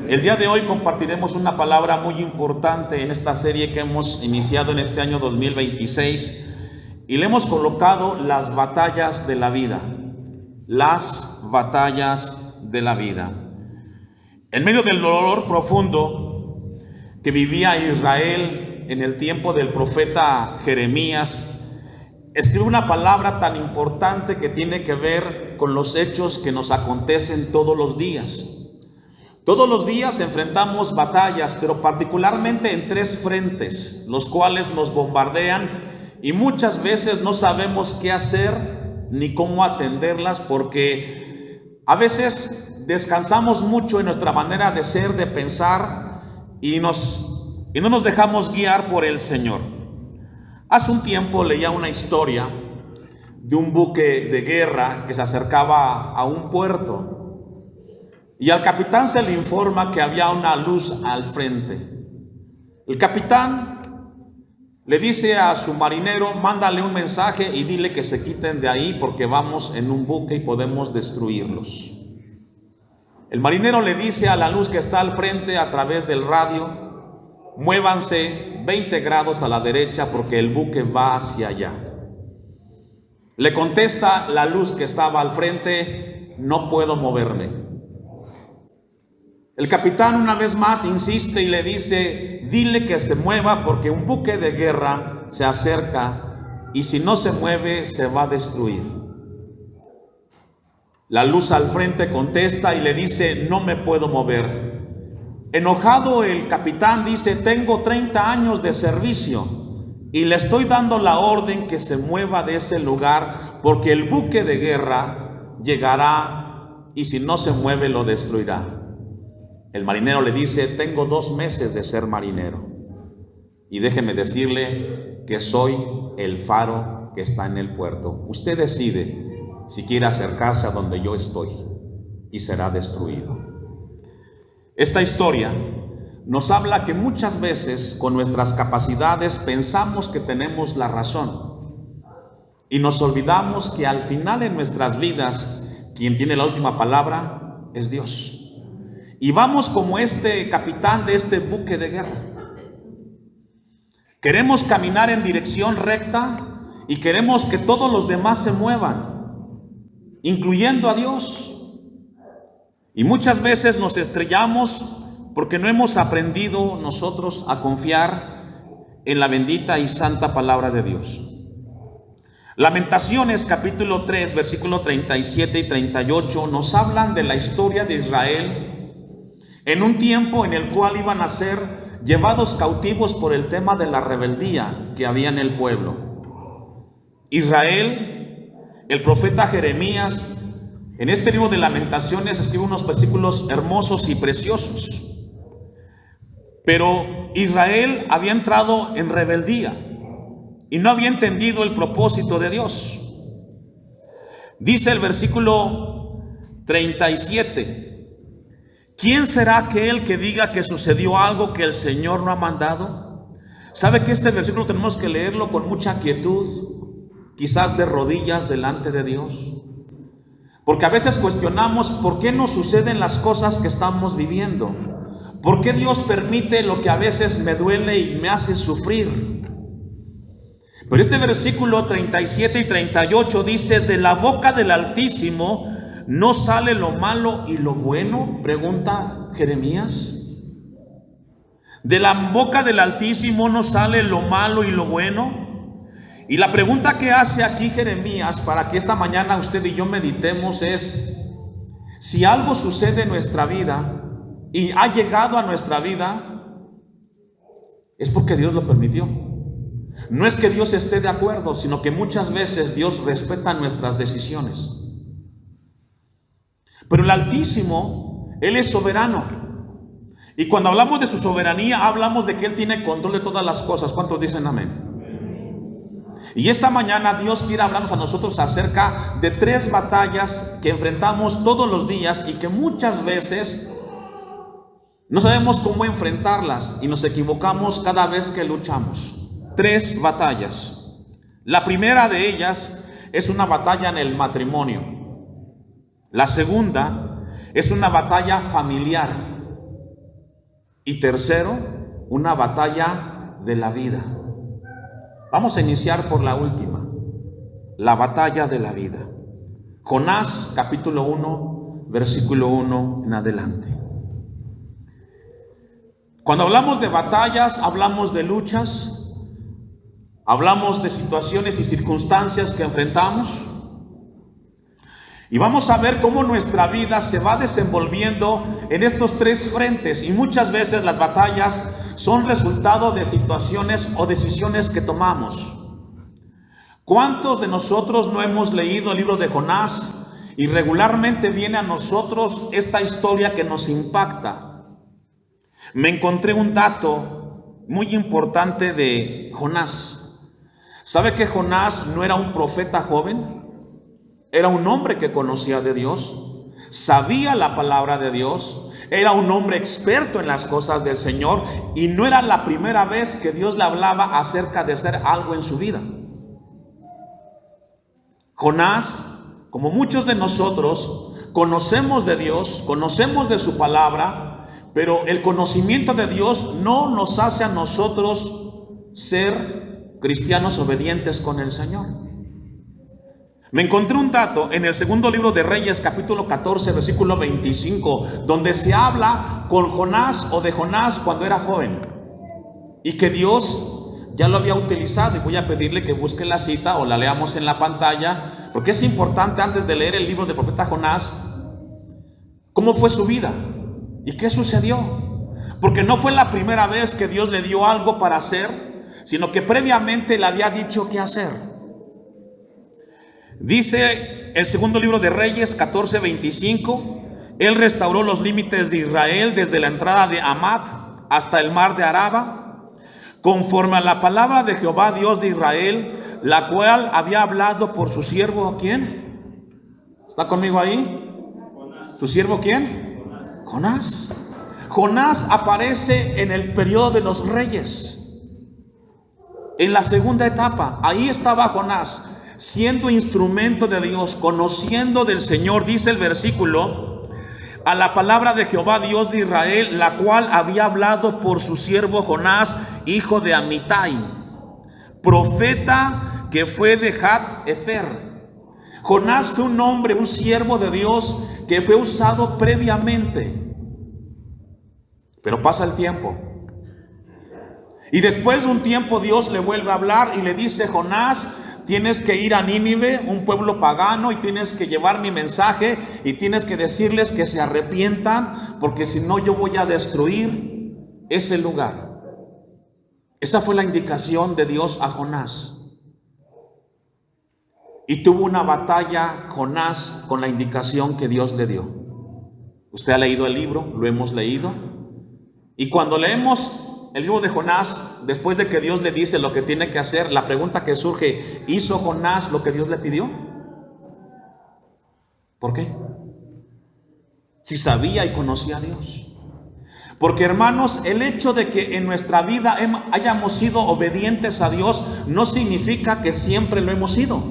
El día de hoy compartiremos una palabra muy importante en esta serie que hemos iniciado en este año 2026 y le hemos colocado las batallas de la vida. Las batallas de la vida. En medio del dolor profundo que vivía Israel en el tiempo del profeta Jeremías, escribe una palabra tan importante que tiene que ver con los hechos que nos acontecen todos los días. Todos los días enfrentamos batallas, pero particularmente en tres frentes, los cuales nos bombardean y muchas veces no sabemos qué hacer ni cómo atenderlas, porque a veces descansamos mucho en nuestra manera de ser, de pensar y no nos dejamos guiar por el Señor. Hace un tiempo leía una historia de un buque de guerra que se acercaba a un puerto. Y al capitán se le informa que había una luz al frente. El capitán le dice a su marinero: mándale un mensaje y dile que se quiten de ahí porque vamos en un buque y podemos destruirlos. El marinero le dice a la luz que está al frente a través del radio: muévanse 20 grados a la derecha porque el buque va hacia allá. Le contesta la luz que estaba al frente: no puedo moverme. El capitán una vez más insiste y le dice: dile que se mueva porque un buque de guerra se acerca y si no se mueve se va a destruir. La luz al frente contesta y le dice: no me puedo mover. Enojado el capitán dice: tengo 30 años de servicio y le estoy dando la orden que se mueva de ese lugar porque el buque de guerra llegará y si no se mueve lo destruirá. El marinero le dice: tengo 2 meses de ser marinero y déjeme decirle que soy el faro que está en el puerto. Usted decide si quiere acercarse a donde yo estoy y será destruido. Esta historia nos habla que muchas veces con nuestras capacidades pensamos que tenemos la razón y nos olvidamos que al final en nuestras vidas quien tiene la última palabra es Dios. Y vamos como este capitán de este buque de guerra. Queremos caminar en dirección recta y queremos que todos los demás se muevan, incluyendo a Dios. Y muchas veces nos estrellamos porque no hemos aprendido nosotros a confiar en la bendita y santa palabra de Dios. Lamentaciones capítulo 3, versículos 37 y 38 nos hablan de la historia de Israel en un tiempo en el cual iban a ser llevados cautivos por el tema de la rebeldía que había en el pueblo. Israel, el profeta Jeremías, en este libro de Lamentaciones escribe unos versículos hermosos y preciosos. Pero Israel había entrado en rebeldía y no había entendido el propósito de Dios. Dice el versículo 37: ¿quién será aquel que diga que sucedió algo que el Señor no ha mandado? ¿Sabe que este versículo tenemos que leerlo con mucha quietud, quizás de rodillas delante de Dios? Porque a veces cuestionamos por qué nos suceden las cosas que estamos viviendo. ¿Por qué Dios permite lo que a veces me duele y me hace sufrir? Pero este versículo 37 y 38 dice: de la boca del Altísimo ¿no sale lo malo y lo bueno?, pregunta Jeremías. ¿De la boca del Altísimo no sale lo malo y lo bueno? Y la pregunta que hace aquí Jeremías para que esta mañana usted y yo meditemos es: si algo sucede en nuestra vida y ha llegado a nuestra vida, es porque Dios lo permitió. No es que Dios esté de acuerdo, sino que muchas veces Dios respeta nuestras decisiones. Pero el Altísimo, Él es soberano. Y cuando hablamos de su soberanía, hablamos de que Él tiene control de todas las cosas. ¿Cuántos dicen amén? Y esta mañana Dios quiere hablarnos a nosotros acerca de 3 batallas que enfrentamos todos los días y que muchas veces no sabemos cómo enfrentarlas y nos equivocamos cada vez que luchamos. 3 batallas. La primera de ellas es una batalla en el matrimonio. La segunda es una batalla familiar. Y tercero, una batalla de la vida. Vamos a iniciar por la última, la batalla de la vida. Jonás capítulo 1, versículo 1 en adelante. Cuando hablamos de batallas, hablamos de luchas, hablamos de situaciones y circunstancias que enfrentamos. Y vamos a ver cómo nuestra vida se va desenvolviendo en estos tres frentes. Y muchas veces las batallas son resultado de situaciones o decisiones que tomamos. ¿Cuántos de nosotros no hemos leído el libro de Jonás y regularmente viene a nosotros esta historia que nos impacta? Me encontré un dato muy importante de Jonás. ¿Sabe que Jonás no era un profeta joven? Era un hombre que conocía de Dios, sabía la palabra de Dios, era un hombre experto en las cosas del Señor y no era la primera vez que Dios le hablaba acerca de hacer algo en su vida. Jonás, como muchos de nosotros, conocemos de Dios, conocemos de su palabra, pero el conocimiento de Dios no nos hace a nosotros ser cristianos obedientes con el Señor. Me encontré un dato en el segundo libro de Reyes, capítulo 14, versículo 25, donde se habla con Jonás o de Jonás cuando era joven y que Dios ya lo había utilizado. Y voy a pedirle que busque la cita o la leamos en la pantalla, porque es importante antes de leer el libro del profeta Jonás, cómo fue su vida y qué sucedió. Porque no fue la primera vez que Dios le dio algo para hacer, sino que previamente le había dicho qué hacer. Dice el segundo libro de Reyes 14:25, él restauró los límites de Israel desde la entrada de Hamat hasta el mar de Araba, conforme a la palabra de Jehová Dios de Israel, la cual había hablado por su siervo, ¿quién? ¿Está conmigo ahí? ¿Su siervo quién? Jonás. Jonás aparece en el periodo de los reyes, en la segunda etapa. Ahí estaba Jonás, siendo instrumento de Dios, conociendo del Señor. Dice el versículo, a la palabra de Jehová Dios de Israel, la cual había hablado por su siervo Jonás, hijo de Amitai, profeta que fue de Gat-Efer. Jonás fue un hombre, un siervo de Dios que fue usado previamente, pero pasa el tiempo. Y después de un tiempo Dios le vuelve a hablar y le dice: Jonás, tienes que ir a Nínive, un pueblo pagano, y tienes que llevar mi mensaje y tienes que decirles que se arrepientan, porque si no yo voy a destruir ese lugar. Esa fue la indicación de Dios a Jonás. Y tuvo una batalla Jonás con la indicación que Dios le dio. Usted ha leído el libro, lo hemos leído. Y cuando leemos el libro de Jonás, después de que Dios le dice lo que tiene que hacer, la pregunta que surge: ¿hizo Jonás lo que Dios le pidió? ¿Por qué? Si sabía y conocía a Dios. Porque, hermanos, el hecho de que en nuestra vida hayamos sido obedientes a Dios no significa que siempre lo hemos sido.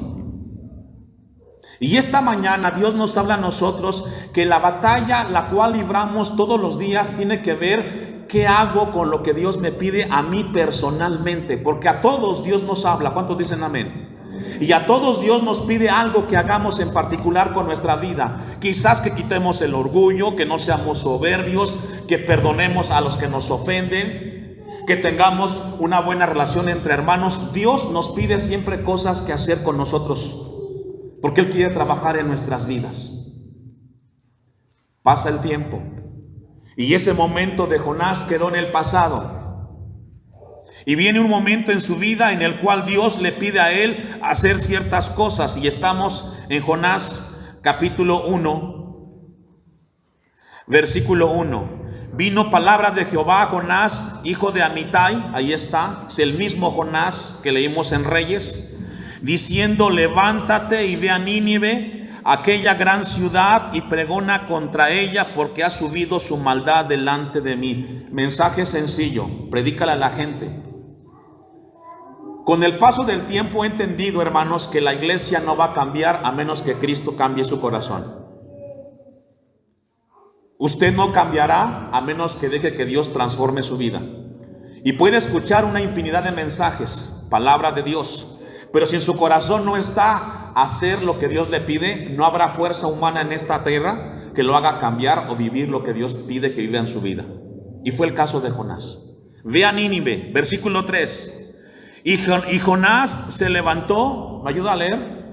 Y esta mañana Dios nos habla a nosotros que la batalla la cual libramos todos los días tiene que ver qué hago con lo que Dios me pide a mí personalmente. Porque a todos Dios nos habla. ¿Cuántos dicen amén? Y a todos Dios nos pide algo que hagamos en particular con nuestra vida. Quizás que quitemos el orgullo, que no seamos soberbios, que perdonemos a los que nos ofenden, que tengamos una buena relación entre hermanos. Dios nos pide siempre cosas que hacer con nosotros, porque Él quiere trabajar en nuestras vidas. Pasa el tiempo y ese momento de Jonás quedó en el pasado. Y viene un momento en su vida en el cual Dios le pide a él hacer ciertas cosas. Y estamos en Jonás capítulo 1, versículo 1. Vino palabra de Jehová a Jonás, hijo de Amitai. Ahí está, es el mismo Jonás que leímos en Reyes, diciendo: levántate y ve a Nínive, aquella gran ciudad, y pregona contra ella, porque ha subido su maldad delante de mí. Mensaje sencillo, predícale a la gente. Con el paso del tiempo he entendido, hermanos, que la iglesia no va a cambiar a menos que Cristo cambie su corazón. Usted no cambiará a menos que deje que Dios transforme su vida. Y puede escuchar una infinidad de mensajes, palabra de Dios, pero si en su corazón no está hacer lo que Dios le pide, no habrá fuerza humana en esta tierra que lo haga cambiar o vivir lo que Dios pide que viva en su vida. Y fue el caso de Jonás. Ve a Nínive, versículo 3. Y Jonás se levantó, ¿me ayuda a leer?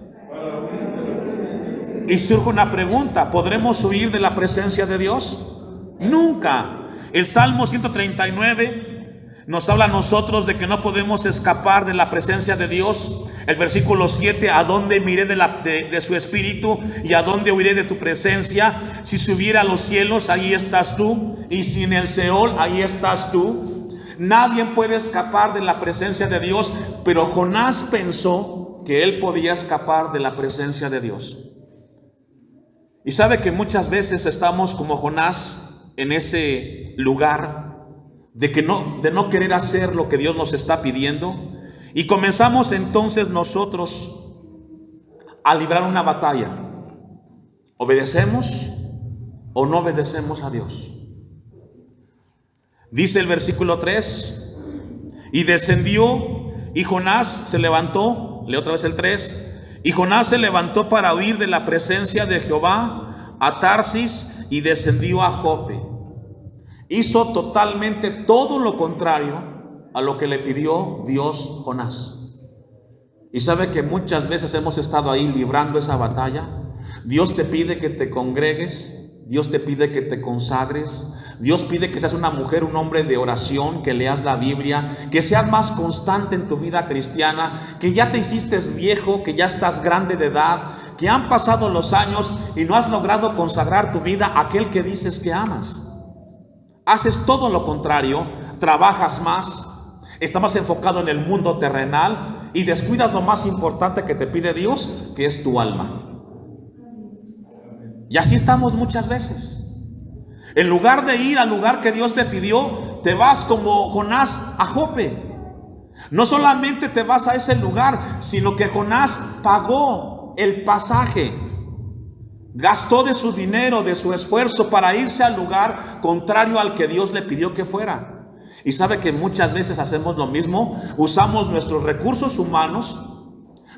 Y surge una pregunta: ¿podremos huir de la presencia de Dios? Nunca. El Salmo 139 nos habla a nosotros de que no podemos escapar de la presencia de Dios. El versículo 7: ¿a dónde miré de su espíritu? ¿Y a dónde huiré de tu presencia? Si subiera a los cielos, ahí estás tú. Y si en el Seol, ahí estás tú. Nadie puede escapar de la presencia de Dios, pero Jonás pensó que él podía escapar de la presencia de Dios. Y sabe que muchas veces estamos como Jonás en ese lugar de no querer hacer lo que Dios nos está pidiendo, y comenzamos entonces nosotros a librar una batalla. ¿Obedecemos o no obedecemos a Dios? Dice el versículo 3: y descendió, y Jonás se levantó. Lee otra vez el 3. Y Jonás se levantó para huir de la presencia de Jehová a Tarsis, y descendió a Jope. Hizo totalmente todo lo contrario a lo que le pidió Dios Jonás. Y sabe que muchas veces hemos estado ahí librando esa batalla. Dios te pide que te congregues, Dios te pide que te consagres, Dios pide que seas una mujer, un hombre de oración, que leas la Biblia, que seas más constante en tu vida cristiana, que ya te hiciste viejo, que ya estás grande de edad, que han pasado los años y no has logrado consagrar tu vida a aquel que dices que amas. Haces todo lo contrario, trabajas más, estás más enfocado en el mundo terrenal y descuidas lo más importante que te pide Dios, que es tu alma. Y así estamos muchas veces. En lugar de ir al lugar que Dios te pidió, te vas como Jonás a Jope. No solamente te vas a ese lugar, sino que Jonás pagó el pasaje. Gastó de su dinero, de su esfuerzo para irse al lugar contrario al que Dios le pidió que fuera. Y sabe que muchas veces hacemos lo mismo. Usamos nuestros recursos humanos,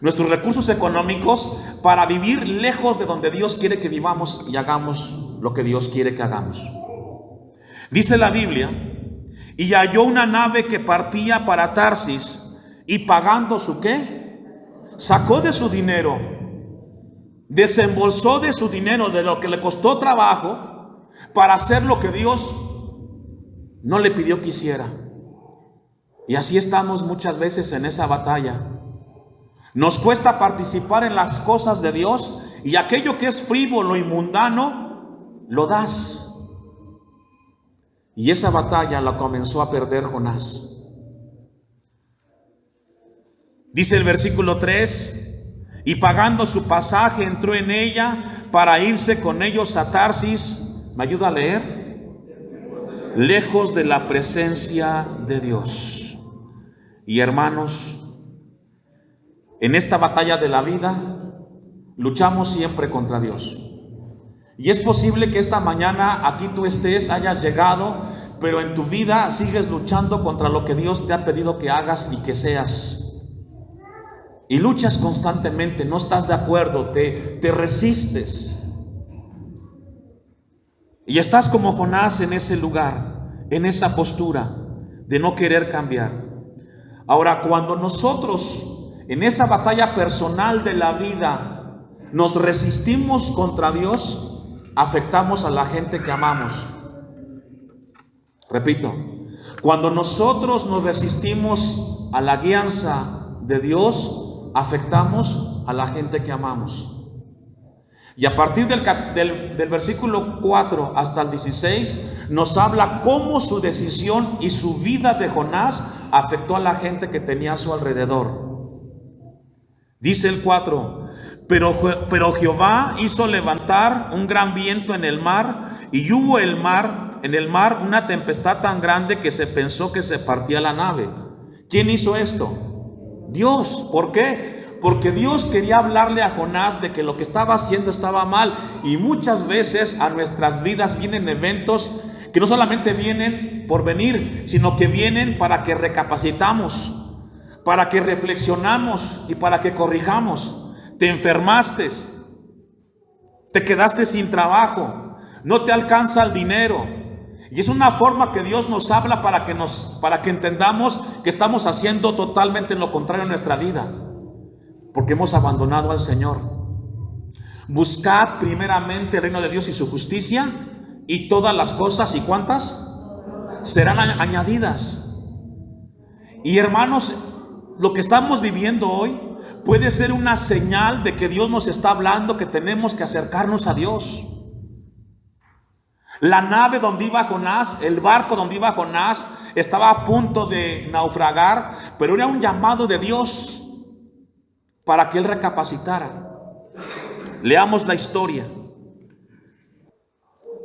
nuestros recursos económicos, para vivir lejos de donde Dios quiere que vivamos y hagamos lo que Dios quiere que hagamos. Dice la Biblia: y halló una nave que partía para Tarsis, y pagando su ¿qué? Sacó de su dinero, desembolsó de su dinero, de lo que le costó trabajo, para hacer lo que Dios no le pidió que hiciera. Y así estamos muchas veces en esa batalla. Nos cuesta participar en las cosas de Dios, y aquello que es frívolo y mundano lo das. Y esa batalla la comenzó a perder Jonás. Dice el versículo 3: y pagando su pasaje entró en ella para irse con ellos a Tarsis. ¿Me ayuda a leer? Lejos de la presencia de Dios. Y hermanos, en esta batalla de la vida luchamos siempre contra Dios. Y es posible que esta mañana aquí tú estés, hayas llegado, pero en tu vida sigues luchando contra lo que Dios te ha pedido que hagas y que seas. Y luchas constantemente, no estás de acuerdo, te resistes. Y estás como Jonás en ese lugar, en esa postura de no querer cambiar. Ahora, cuando nosotros en esa batalla personal de la vida nos resistimos contra Dios, afectamos a la gente que amamos. Repito, cuando nosotros nos resistimos a la guianza de Dios, afectamos a la gente que amamos. Y a partir del versículo 4 hasta el 16 nos habla cómo su decisión y su vida de Jonás afectó a la gente que tenía a su alrededor. Dice el 4: pero Jehová hizo levantar un gran viento en el mar, y hubo en el mar una tempestad tan grande que se pensó que se partía la nave. ¿Quién hizo esto? Dios. ¿Por qué? Porque Dios quería hablarle a Jonás de que lo que estaba haciendo estaba mal. Y muchas veces a nuestras vidas vienen eventos que no solamente vienen por venir, sino que vienen para que recapacitamos, para que reflexionamos y para que corrijamos. Te enfermaste, te quedaste sin trabajo, no te alcanza el dinero. Y es una forma que Dios nos habla para que entendamos que estamos haciendo totalmente lo contrario en nuestra vida, porque hemos abandonado al Señor. Buscad primeramente el reino de Dios y su justicia, y todas las cosas, ¿y cuántas? Serán añadidas. Y hermanos, lo que estamos viviendo hoy puede ser una señal de que Dios nos está hablando que tenemos que acercarnos a Dios. La nave donde iba Jonás, el barco donde iba Jonás, estaba a punto de naufragar, pero era un llamado de Dios para que él recapacitara. Leamos la historia.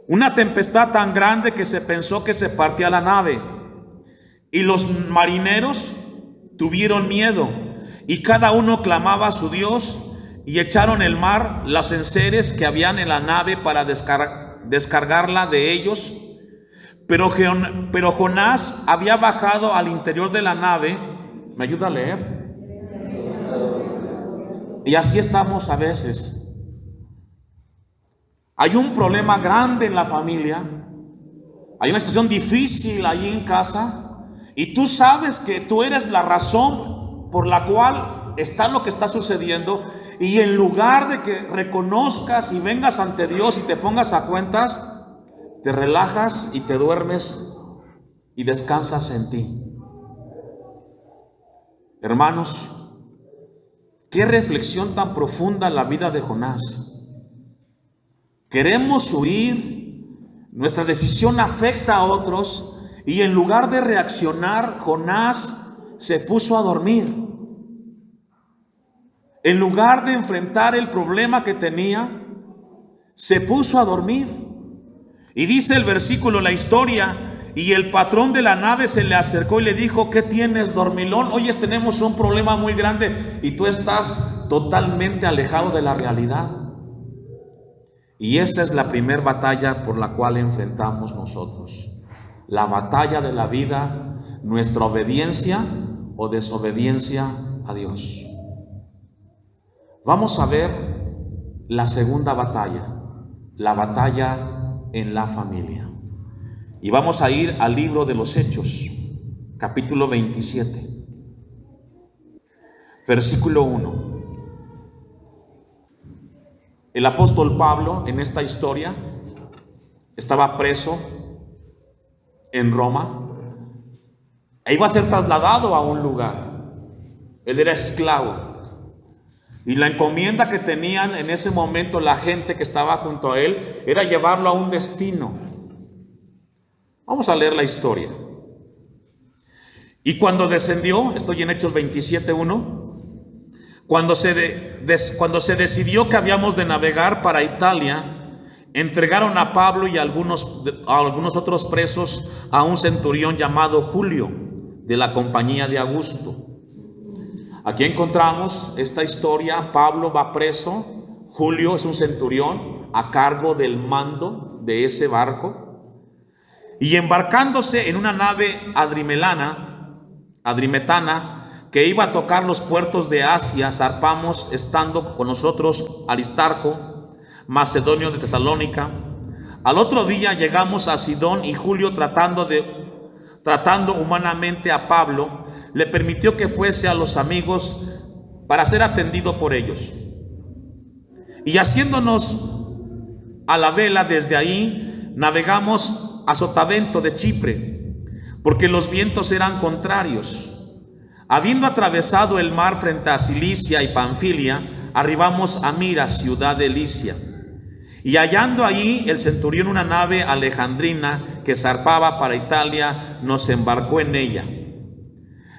Una tempestad tan grande que se pensó que se partía la nave, y los marineros tuvieron miedo, y cada uno clamaba a su Dios, y echaron al mar los enseres que habían en la nave para descargarla de ellos. Pero Jonás había bajado al interior de la nave. ¿Me ayuda a leer? Y así estamos a veces. Hay un problema grande en la familia, hay una situación difícil ahí en casa, y tú sabes que tú eres la razón por la cual está lo que está sucediendo, y en lugar de que reconozcas y vengas ante Dios y te pongas a cuentas, te relajas y te duermes y descansas en ti. Hermanos, qué reflexión tan profunda en la vida de Jonás. Queremos huir, nuestra decisión afecta a otros, y en lugar de reaccionar, Jonás se puso a dormir. En lugar de enfrentar el problema que tenía, se puso a dormir. Y dice el versículo, la historia, y el patrón de la nave se le acercó y le dijo: ¿qué tienes, dormilón? Oye, tenemos un problema muy grande y tú estás totalmente alejado de la realidad. Y esa es la primera batalla por la cual enfrentamos nosotros. La batalla de la vida, nuestra obediencia o desobediencia a Dios. Vamos a ver la segunda batalla, la batalla en la familia. Y vamos a ir al libro de los Hechos, capítulo 27, versículo 1. El apóstol Pablo en esta historia estaba preso en Roma e iba a ser trasladado a un lugar. Él era esclavo y la encomienda que tenían en ese momento la gente que estaba junto a él era llevarlo a un destino. Vamos a leer la historia. Y cuando descendió, estoy en Hechos 27:1. Cuando se decidió que habíamos de navegar para Italia, entregaron a Pablo y a algunos otros presos a un centurión llamado Julio, de la compañía de Augusto. Aquí encontramos esta historia. Pablo va preso, Julio es un centurión a cargo del mando de ese barco, y embarcándose en una nave adrimetana, que iba a tocar los puertos de Asia, zarpamos, estando con nosotros Aristarco, macedonio de Tesalónica. Al otro día llegamos a Sidón, y Julio, tratando humanamente a Pablo, le permitió que fuese a los amigos para ser atendido por ellos. Y haciéndonos a la vela desde ahí, navegamos a Sotavento de Chipre, porque los vientos eran contrarios. Habiendo atravesado el mar frente a Cilicia y Panfilia, arribamos a Mira, ciudad de Licia. Y hallando allí el centurión una nave alejandrina que zarpaba para Italia, nos embarcó en ella.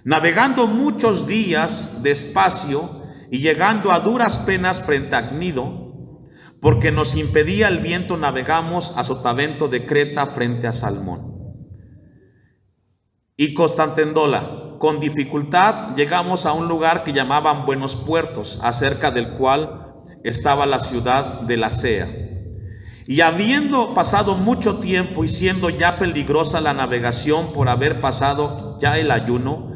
Navegando muchos días despacio y llegando a duras penas frente a Gnido, porque nos impedía el viento, navegamos a Sotavento de Creta frente a Salmón y Constantendola. con dificultad llegamos a un lugar que llamaban Buenos Puertos, acerca del cual estaba la ciudad de Lasea. Y habiendo pasado mucho tiempo y siendo ya peligrosa la navegación por haber pasado ya el ayuno,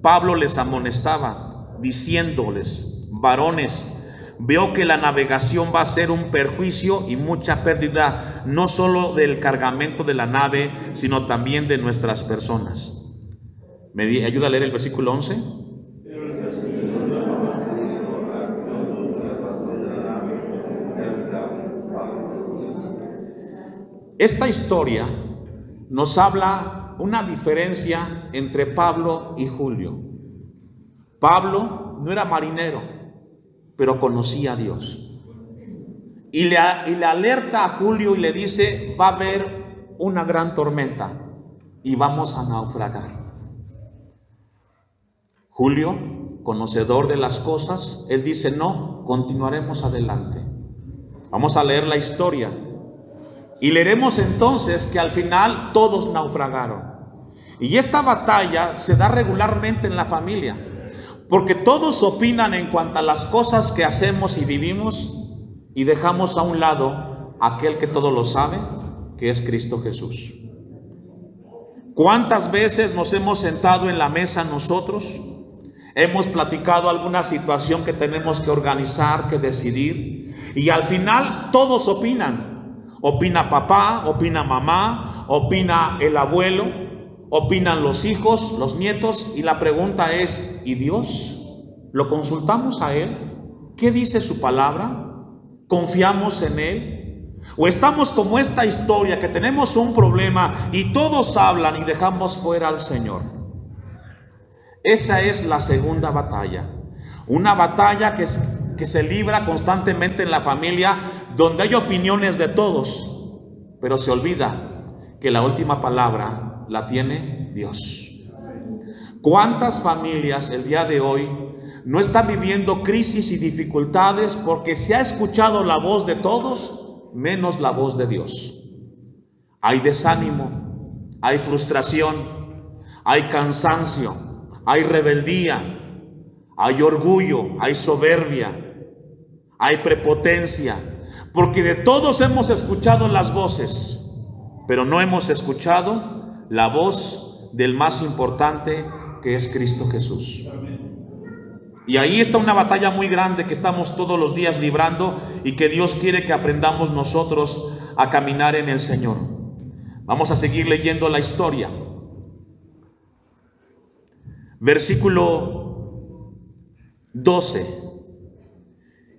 Pablo les amonestaba, diciéndoles: varones, veo que la navegación va a ser un perjuicio y mucha pérdida, no solo del cargamento de la nave, sino también de nuestras personas. ¿Me ayuda a leer el versículo 11? Esta historia nos habla una diferencia entre Pablo y Julio. Pablo no era marinero, pero conocía a Dios. Y le alerta a Julio y le dice: va a haber una gran tormenta y vamos a naufragar. Julio, conocedor de las cosas, él dice: no, continuaremos adelante. Vamos a leer la historia. Y leeremos entonces que al final todos naufragaron. Y esta batalla se da regularmente en la familia, porque todos opinan en cuanto a las cosas que hacemos y vivimos, y dejamos a un lado aquel que todo lo sabe, que es Cristo Jesús. ¿Cuántas veces nos hemos sentado en la mesa nosotros? Hemos platicado alguna situación que tenemos que organizar, que decidir, y al final todos opinan. Opina papá, opina mamá, opina el abuelo, opinan los hijos, los nietos, y la pregunta es: ¿y Dios? ¿Lo consultamos a Él? ¿Qué dice su palabra? ¿Confiamos en Él? ¿O estamos como esta historia, que tenemos un problema y todos hablan y dejamos fuera al Señor? Esa es la segunda batalla, una batalla que se libra constantemente en la familia, donde hay opiniones de todos, pero se olvida que la última palabra la tiene Dios. ¿Cuántas familias el día de hoy no están viviendo crisis y dificultades porque se ha escuchado la voz de todos, menos la voz de Dios? Hay desánimo, hay frustración, hay cansancio, hay rebeldía, hay orgullo, hay soberbia, hay prepotencia, porque de todos hemos escuchado las voces, pero no hemos escuchado la voz del más importante, que es Cristo Jesús. Y ahí está una batalla muy grande que estamos todos los días librando, y que Dios quiere que aprendamos nosotros a caminar en el Señor. Vamos a seguir leyendo la historia. Versículo 12.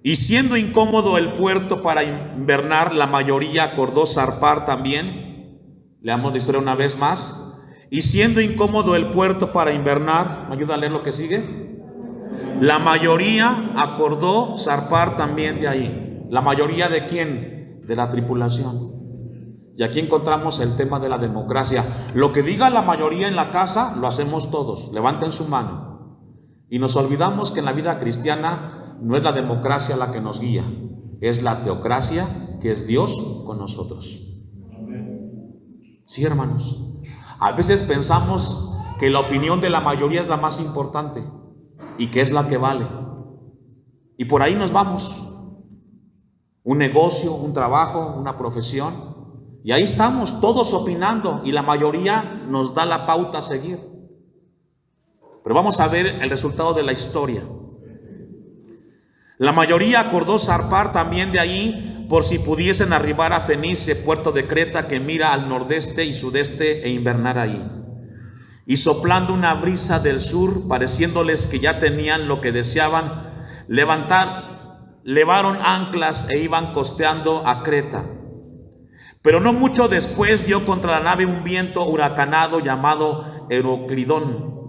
Y siendo incómodo el puerto para invernar, la mayoría acordó zarpar también. Leamos la historia una vez más. Y siendo incómodo el puerto para invernar, ¿me ayuda a leer lo que sigue? La mayoría acordó zarpar también de ahí. ¿La mayoría de quién? De la tripulación. Y aquí encontramos el tema de la democracia. Lo que diga la mayoría en la casa, lo hacemos todos. Levanten su mano. Y nos olvidamos que en la vida cristiana no es la democracia la que nos guía, es la teocracia, que es Dios con nosotros. Sí, hermanos. A veces pensamos que la opinión de la mayoría es la más importante y que es la que vale. Y por ahí nos vamos. Un negocio, un trabajo, una profesión. Y ahí estamos todos opinando y la mayoría nos da la pauta a seguir. Pero vamos a ver el resultado de la historia. La mayoría acordó zarpar también de ahí, por si pudiesen arribar a Fenice, puerto de Creta, que mira al nordeste y sudeste, e invernar ahí. Y soplando una brisa del sur, pareciéndoles que ya tenían lo que deseaban, levaron anclas e iban costeando a Creta. Pero no mucho después dio contra la nave un viento huracanado llamado Euroclidón,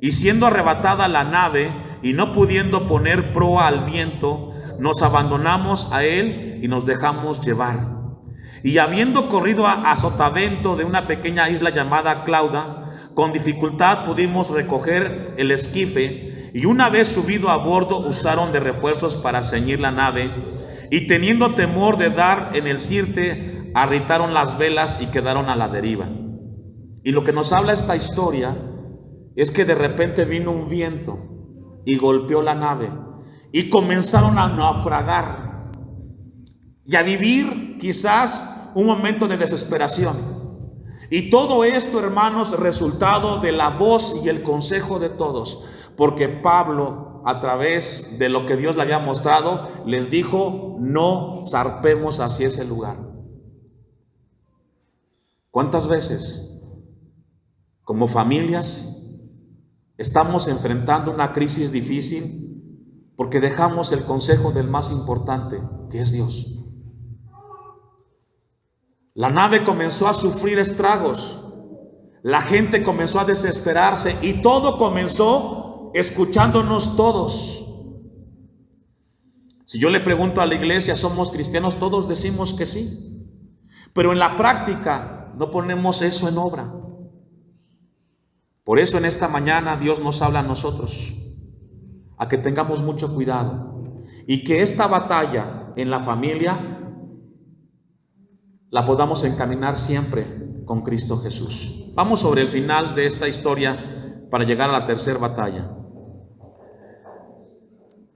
y siendo arrebatada la nave y no pudiendo poner proa al viento, nos abandonamos a él y nos dejamos llevar. Y habiendo corrido a sotavento de una pequeña isla llamada Clauda, con dificultad pudimos recoger el esquife, y una vez subido a bordo usaron de refuerzos para ceñir la nave, y teniendo temor de dar en el sirte, arritaron las velas y quedaron a la deriva. Y lo que nos habla esta historia es que de repente vino un viento y golpeó la nave y comenzaron a naufragar y a vivir quizás un momento de desesperación. Y todo esto, hermanos, resultado de la voz y el consejo de todos, porque Pablo, a través de lo que Dios le había mostrado, les dijo: no zarpemos hacia ese lugar. ¿Cuántas veces, como familias, estamos enfrentando una crisis difícil porque dejamos el consejo del más importante, que es Dios? La nave comenzó a sufrir estragos, la gente comenzó a desesperarse y todo comenzó escuchándonos todos. Si yo le pregunto a la iglesia, ¿somos cristianos? Todos decimos que sí, pero en la práctica no ponemos eso en obra. Por eso en esta mañana Dios nos habla a nosotros, a que tengamos mucho cuidado y que esta batalla en la familia la podamos encaminar siempre con Cristo Jesús. Vamos sobre el final de esta historia para llegar a la tercera batalla.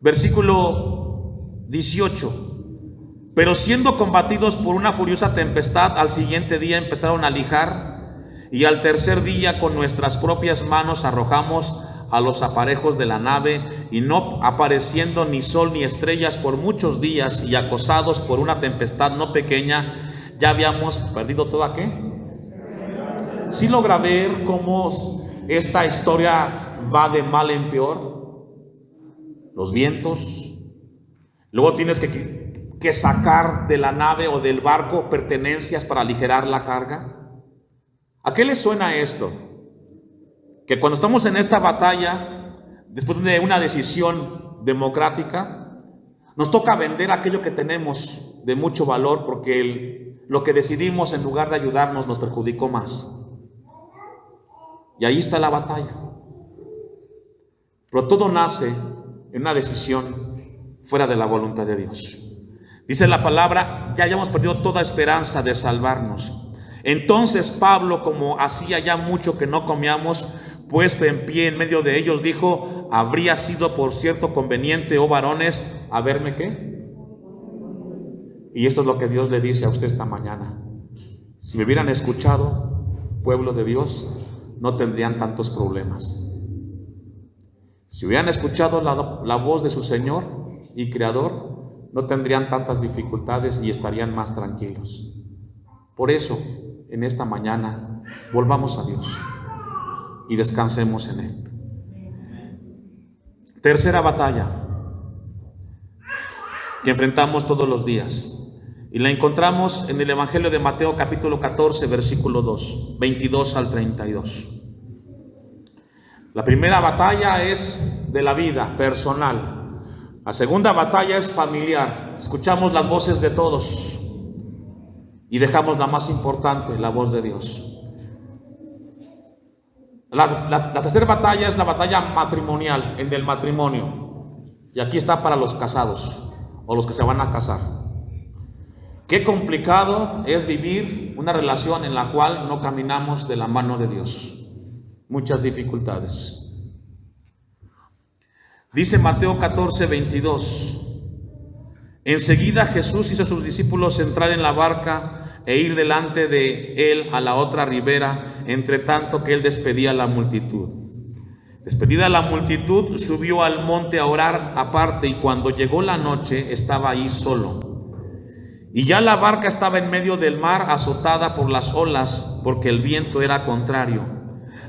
Versículo 18. Pero siendo combatidos por una furiosa tempestad, al siguiente día empezaron a lijar, y al tercer día con nuestras propias manos arrojamos a los aparejos de la nave, y no apareciendo ni sol ni estrellas por muchos días, y acosados por una tempestad no pequeña, ya habíamos perdido toda ¿qué? ¿Sí logra ver cómo esta historia va de mal en peor? Los vientos, luego tienes que sacar de la nave o del barco pertenencias para aligerar la carga. ¿A qué le suena esto? Que cuando estamos en esta batalla, después de una decisión democrática, nos toca vender aquello que tenemos de mucho valor, porque lo que decidimos, en lugar de ayudarnos, nos perjudicó más. Y ahí está la batalla. Pero todo nace en una decisión fuera de la voluntad de Dios. Dice la palabra: ya hayamos perdido toda esperanza de salvarnos. Entonces Pablo, como hacía ya mucho que no comíamos, puesto en pie en medio de ellos, dijo: habría sido por cierto conveniente, oh varones, haberme ¿qué? Y esto es lo que Dios le dice a usted esta mañana: si me hubieran escuchado, pueblo de Dios, no tendrían tantos problemas. Si hubieran escuchado la voz de su Señor y Creador, no tendrían tantas dificultades y estarían más tranquilos. Por eso, en esta mañana, volvamos a Dios y descansemos en Él. Tercera batalla que enfrentamos todos los días, y la encontramos en el Evangelio de Mateo capítulo 14, versículo 2, 22 al 32. La primera batalla es de la vida personal. La segunda batalla es familiar. Escuchamos las voces de todos y dejamos la más importante, la voz de Dios. La tercera batalla es la batalla matrimonial, en el matrimonio. Y aquí está para los casados o los que se van a casar. Qué complicado es vivir una relación en la cual no caminamos de la mano de Dios. Muchas dificultades. Dice Mateo 14, 22. Enseguida Jesús hizo a sus discípulos entrar en la barca e ir delante de él a la otra ribera, entre tanto que él despedía a la multitud. Despedida la multitud, subió al monte a orar aparte, y cuando llegó la noche estaba ahí solo. Y ya la barca estaba en medio del mar, azotada por las olas, porque el viento era contrario.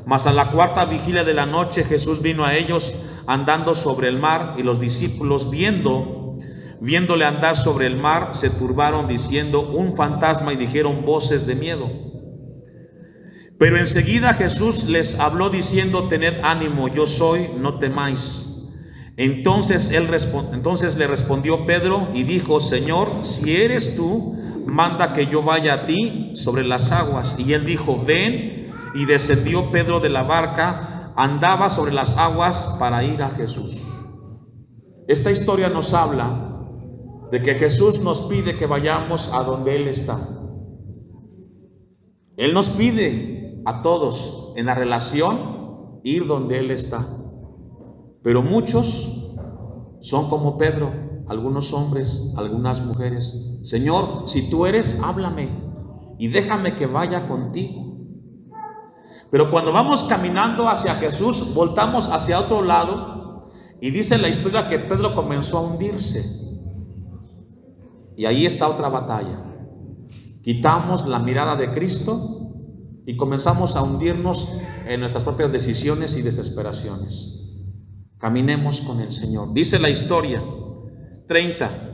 Mas a la cuarta vigilia de la noche Jesús vino a ellos andando sobre el mar, y los discípulos viéndole andar sobre el mar, se turbaron diciendo: un fantasma, y dijeron voces de miedo. Pero enseguida Jesús les habló diciendo: tened ánimo, yo soy, no temáis. Entonces le respondió Pedro y dijo: Señor, si eres tú, manda que yo vaya a ti sobre las aguas. Y él dijo: ven. Y descendió Pedro de la barca, andaba sobre las aguas para ir a Jesús. Esta historia nos habla de que Jesús nos pide que vayamos a donde Él está. Él nos pide a todos, en la relación ir donde Él está. Pero muchos son como Pedro, algunos hombres, algunas mujeres. Señor, si tú eres, háblame y déjame que vaya contigo. Pero cuando vamos caminando hacia Jesús, voltamos hacia otro lado y dice la historia que Pedro comenzó a hundirse. Y ahí está otra batalla. Quitamos la mirada de Cristo y comenzamos a hundirnos en nuestras propias decisiones y desesperaciones. Caminemos con el Señor. Dice la historia 30.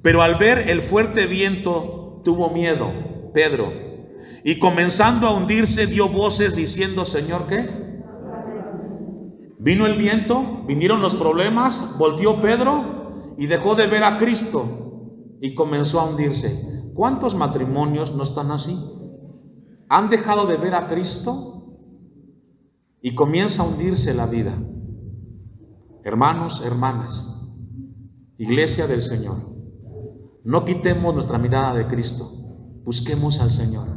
Pero al ver el fuerte viento tuvo miedo Pedro, y comenzando a hundirse dio voces diciendo: Señor, ¿qué? Vino el viento, vinieron los problemas, volteó Pedro y dejó de ver a Cristo y comenzó a hundirse. ¿Cuántos matrimonios no están así? Han dejado de ver a Cristo y comienza a hundirse la vida. Hermanos, hermanas, iglesia del Señor, no quitemos nuestra mirada de Cristo, busquemos al Señor.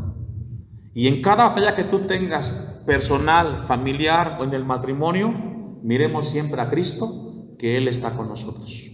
Y en cada batalla que tú tengas, personal, familiar o en el matrimonio, miremos siempre a Cristo, que Él está con nosotros.